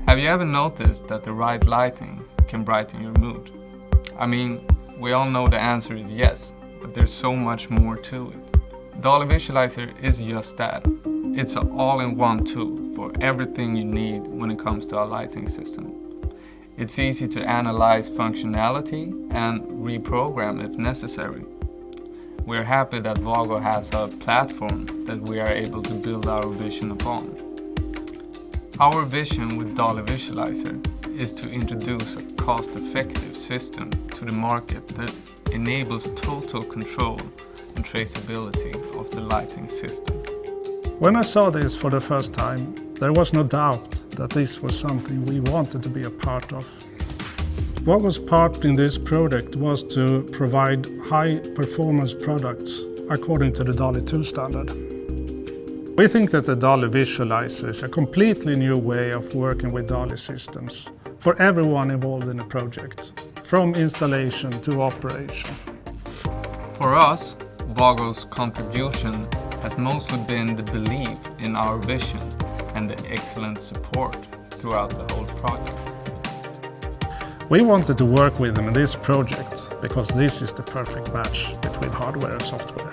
Have you ever noticed that the right lighting can brighten your mood? I mean, we all know the answer is yes, but there's so much more to it. Dolly Visualizer is just that. It's an all-in-one tool for everything you need when it comes to our lighting system. It's easy to analyze functionality and reprogram if necessary. We're happy that WAGO has a platform that we are able to build our vision upon. Our vision with Dolly Visualizer is to introduce a cost-effective system to the market that enables total control and traceability of the lighting system. When I saw this for the first time, there was no doubt that this was something we wanted to be a part of. WAGO's part in this project was to provide high-performance products according to the Dolly 2 standard. We think that the Dolly Visualizer is a completely new way of working with Dolly systems for everyone involved in the project, from installation to operation. For us, WAGO's contribution has mostly been the belief in our vision and the excellent support throughout the whole project. We wanted to work with them in this project because this is the perfect match between hardware and software.